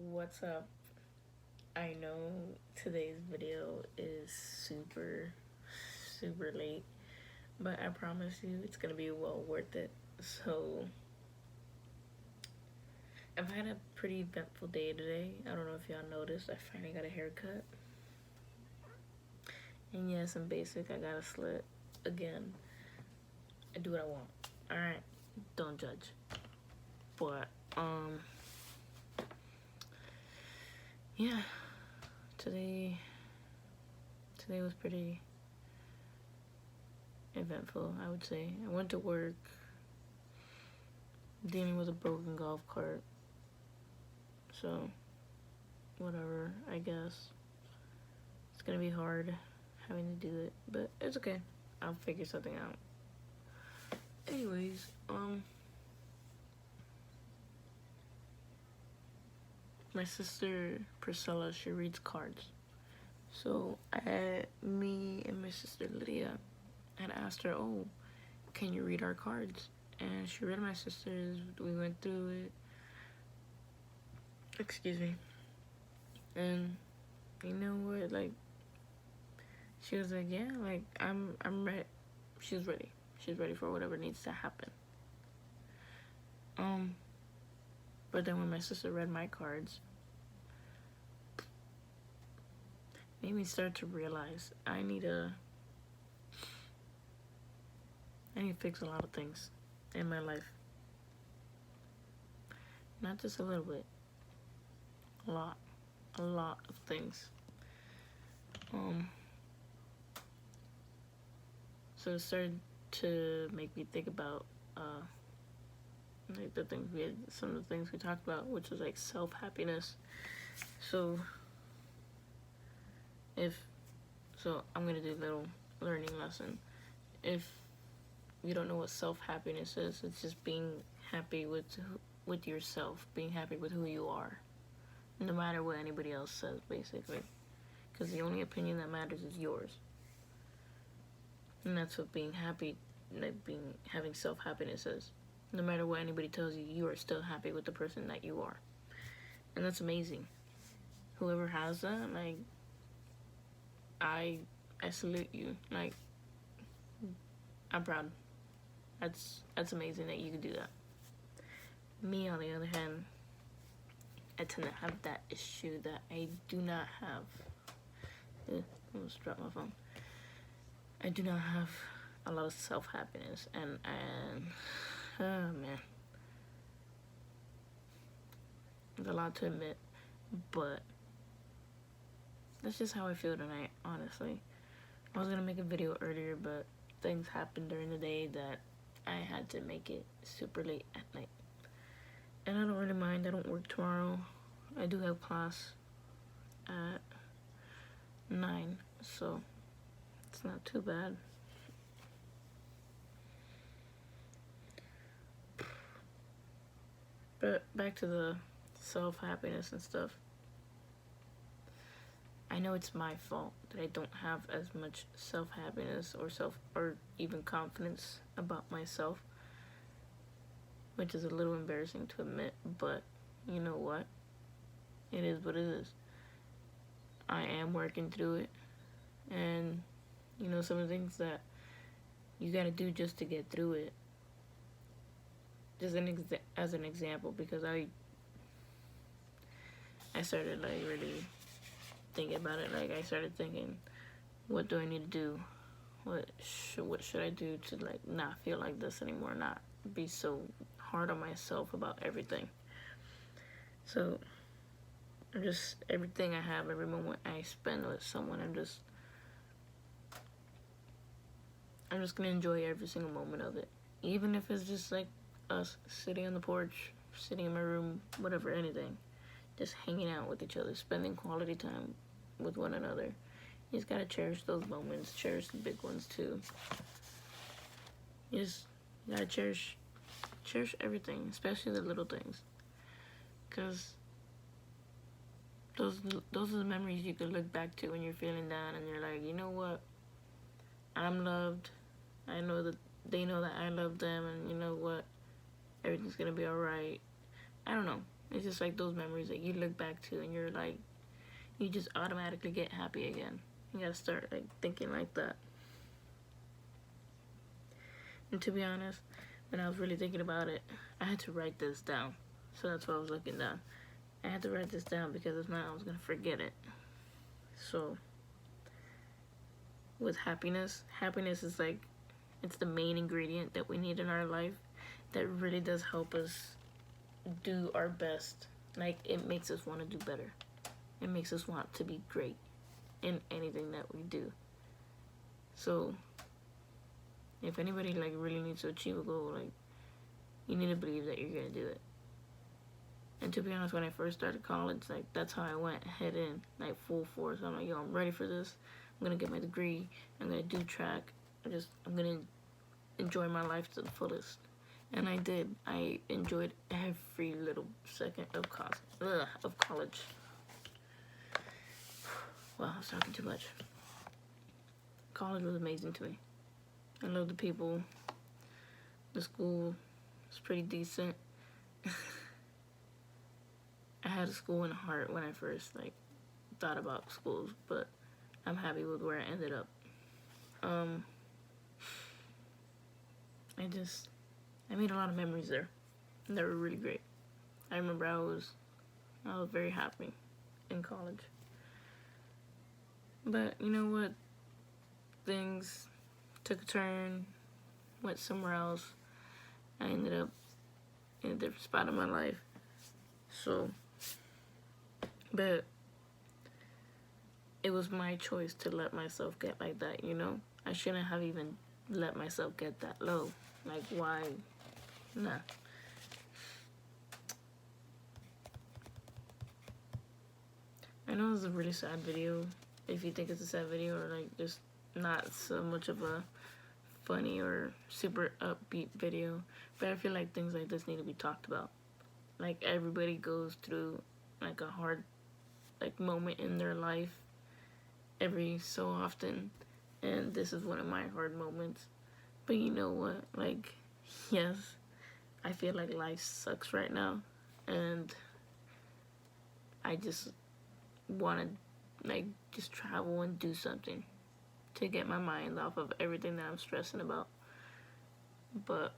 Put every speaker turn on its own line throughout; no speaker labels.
What's up? I know today's video is super late, but I promise you it's gonna be well worth it. So, I've had a pretty eventful day today. I don't know if y'all noticed, I finally got a haircut. And yes, I'm basic, I got a slit. Again, I do what I want. Alright, don't judge. But, yeah, today was pretty eventful, I would say. I went to work dealing with a broken golf cart. So, whatever, I guess. It's gonna be hard having to do it, but it's okay. I'll figure something out. Anyways, my sister Priscilla, she reads cards. So me and my sister Lydia had asked her, "Oh, can you read our cards?" And she read my sister's. We went through it. Excuse me. And you know what? Like, she was like, "Yeah, like I'm ready." She's ready. She's ready for whatever needs to happen. But then when my sister read my cards, made me start to realize I need to fix a lot of things in my life. Not just a little bit. A lot of things. So it started to make me think about like some of the things we talked about, which was like self-happiness. So I'm gonna do a little learning lesson. If you don't know what self-happiness is, it's just being happy with yourself, being happy with who you are, no matter what anybody else says, basically, because the only opinion that matters is yours. And that's what being happy, like having self-happiness is. No matter what anybody tells you, you are still happy with the person that you are. And that's amazing. Whoever has that, like, I salute you. Like, I'm proud. That's amazing that you can do that. Me, on the other hand, I tend to have that issue that I do not have. I almost dropped my phone. I do not have a lot of self-happiness, and oh man, it's a lot to admit, but that's just how I feel tonight, honestly. I was gonna make a video earlier, but things happened during the day that I had to make it super late at night. And I don't really mind. I don't work tomorrow. I do have class at 9, so it's not too bad. But back to the self-happiness and stuff. I know it's my fault that I don't have as much self-happiness or even confidence about myself, which is a little embarrassing to admit, but you know what? It is what it is. I am working through it, and you know, some of the things that you gotta do just to get through it. Just as an example, because I started like really thinking about it. Like, I started thinking, what do I need to do? What should I do to like not feel like this anymore? Not be so hard on myself about everything. So just everything I have, every moment I spend with someone, I'm just gonna enjoy every single moment of it, even if it's just like us sitting on the porch, sitting in my room, whatever, anything, just hanging out with each other, spending quality time with one another. You just gotta cherish those moments, cherish the big ones too. You just gotta cherish everything, especially the little things, because those are the memories you can look back to when you're feeling down and you're like, you know what, I'm loved. I know that they know that I love them, and you know what, everything's gonna be alright. I don't know. It's just like those memories that you look back to and you're like, you just automatically get happy again. You gotta start like thinking like that. And to be honest, when I was really thinking about it, I had to write this down. So that's why I was looking down. I had to write this down because if not, I was gonna forget it. So, with happiness, happiness is like, it's the main ingredient that we need in our life that really does help us do our best. Like, it makes us want to do better. It makes us want to be great in anything that we do. So, if anybody like really needs to achieve a goal, like, you need to believe that you're gonna do it. And to be honest, when I first started college, like, that's how I went head in, like, full force. I'm like, yo, I'm ready for this. I'm gonna get my degree. I'm gonna do track. I'm gonna enjoy my life to the fullest. And I did. I enjoyed every little second of college. Wow, I was talking too much. College was amazing to me. I love the people. The school was pretty decent. I had a school in heart when I first like thought about schools, but I'm happy with where I ended up. I made a lot of memories there, and they were really great. I remember I was very happy in college. But you know what? Things took a turn, went somewhere else. I ended up in a different spot in my life. So, but it was my choice to let myself get like that, you know? I shouldn't have even let myself get that low. Like, why? Nah. I know it's a really sad video. If you think it's a sad video, or like just not so much of a funny or super upbeat video, but I feel like things like this need to be talked about. Like, everybody goes through like a hard like moment in their life every so often, and this is one of my hard moments. But you know what? Like, yes, I feel like life sucks right now, and I just want to like just travel and do something to get my mind off of everything that I'm stressing about. But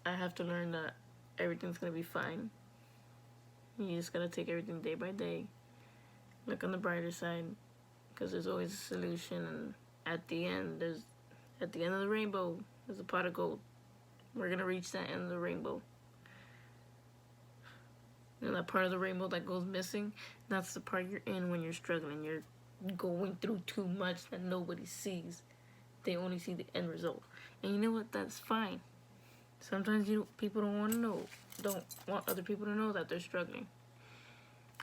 I have to learn that everything's gonna be fine. You just gotta take everything day by day. Look on the brighter side, because there's always a solution. And at the end of the rainbow, there's a pot of gold. We're gonna reach that end of the rainbow. You know, that part of the rainbow that goes missing, that's the part you're in when you're struggling. You're going through too much that nobody sees. They only see the end result. And you know what? That's fine. Sometimes people don't want other people to know that they're struggling.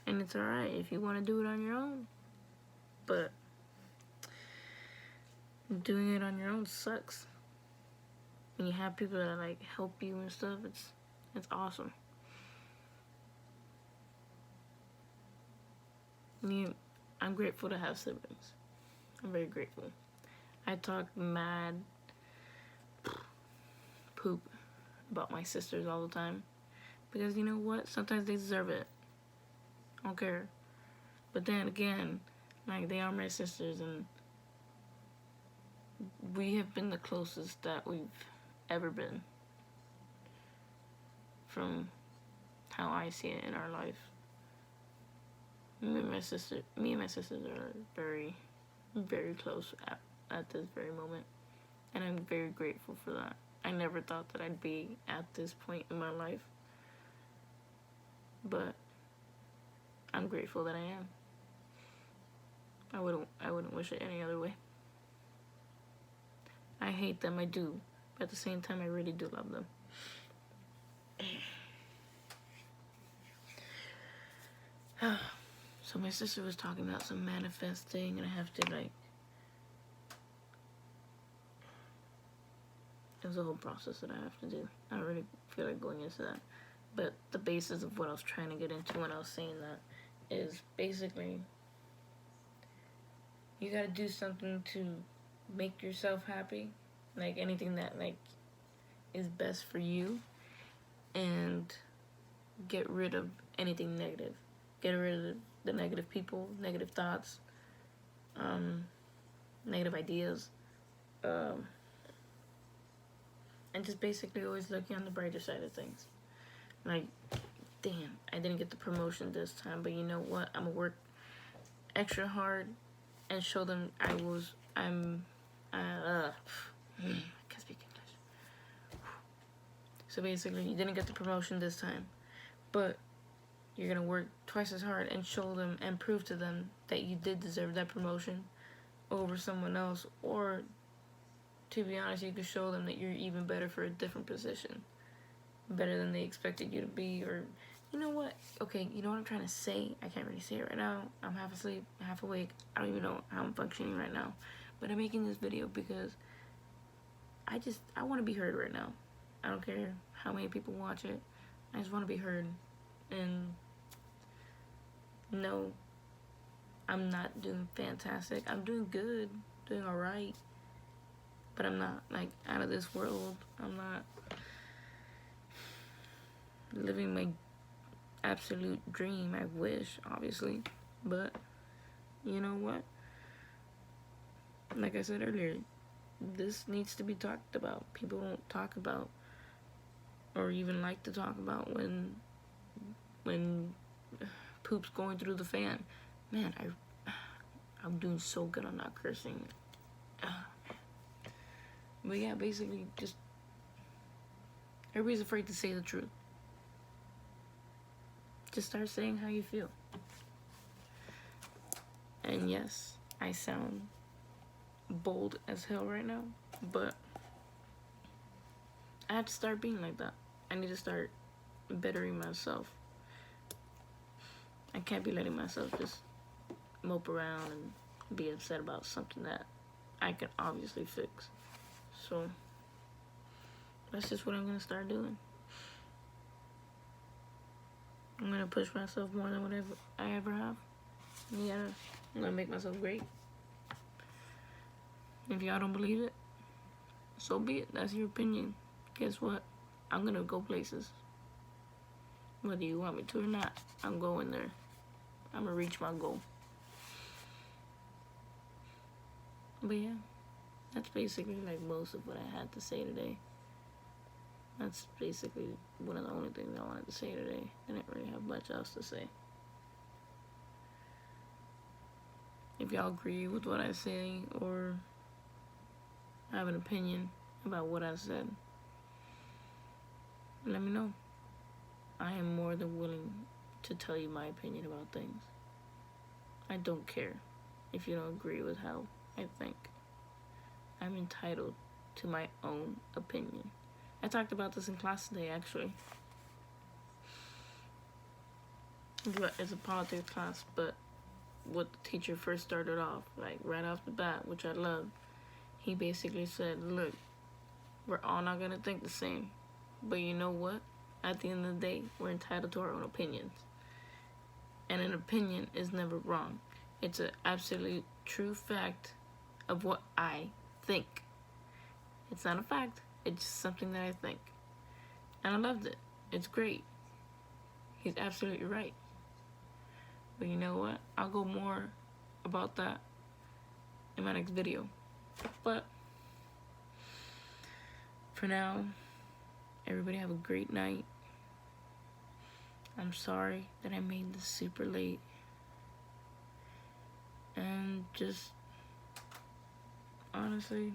And it's alright if you want to do it on your own. But doing it on your own sucks. When you have people that like help you and stuff, it's awesome. I'm grateful to have siblings. I'm very grateful. I talk mad poop about my sisters all the time, because you know what? Sometimes they deserve it. I don't care. But then again, like, they are my sisters, and we have been the closest that we've ever been, from how I see it in our life. Me and my sisters are very, very close at this very moment, and I'm very grateful for that. I never thought that I'd be at this point in my life, but I'm grateful that I am. I wouldn't wish it any other way. I hate them, I do, but at the same time, I really do love them. So my sister was talking about some manifesting, and I have to like, it was a whole process that I have to do. I don't really feel like going into that. But the basis of what I was trying to get into when I was saying that is basically, you gotta do something to make yourself happy. Like, anything that like is best for you. and get rid of anything negative. Get rid of the negative people, negative thoughts, negative ideas, and just basically always looking on the brighter side of things. Like, damn, I didn't get the promotion this time, but you know what? I'm gonna work extra hard and show them I can't speak English. So basically, you didn't get the promotion this time, but you're gonna work twice as hard and show them and prove to them that you did deserve that promotion over someone else, or to be honest, you could show them that you're even better for a different position, better than they expected you to be. Or you know what, okay, you know what I'm trying to say? I can't really say it right now. I'm half asleep, half awake. I don't even know how I'm functioning right now, but I'm making this video because I want to be heard right now. I don't care how many people watch it. I just want to be heard. And no, I'm not doing fantastic. I'm doing good, doing all right, but I'm not like out of this world. I'm not living my absolute dream. I wish, obviously, but you know what? Like I said earlier, this needs to be talked about. People don't talk about or even like to talk about when poop's going through the fan. Man, I'm doing so good on not cursing. But yeah, basically, just everybody's afraid to say the truth. Just start saying how you feel. And yes, I sound bold as hell right now, but I have to start being like that. I need to start bettering myself. I can't be letting myself just mope around and be upset about something that I can obviously fix. So that's just what I'm gonna start doing. I'm gonna push myself more than whatever I ever have. Yeah, I'm gonna make myself great. If y'all don't believe it, so be it. That's your opinion. Guess what? I'm gonna go places. Whether you want me to or not, I'm going there. I'm gonna reach my goal. But yeah, that's basically like most of what I had to say today. That's basically one of the only things I wanted to say today. I didn't really have much else to say. If y'all agree with what I say or have an opinion about what I said, let me know. I am more than willing to tell you my opinion about things. I don't care if you don't agree with how I think. I'm entitled to my own opinion. I talked about this in class today, actually. It's a politics class, but what the teacher first started off, like right off the bat, which I love, he basically said, look, we're all not gonna think the same, but you know what? At the end of the day, we're entitled to our own opinions. And an opinion is never wrong. It's an absolute true fact of what I think. It's not a fact. It's just something that I think. And I loved it. It's great. He's absolutely right. But you know what? I'll go more about that in my next video. But for now, everybody have a great night. I'm sorry that I made this super late. And just, honestly,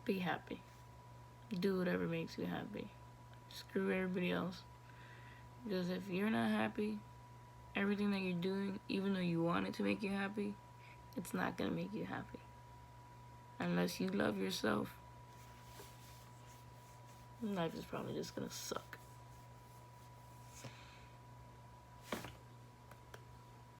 be happy. Do whatever makes you happy. Screw everybody else. Because if you're not happy, everything that you're doing, even though you want it to make you happy, it's not going to make you happy. Unless you love yourself, life is probably just going to suck.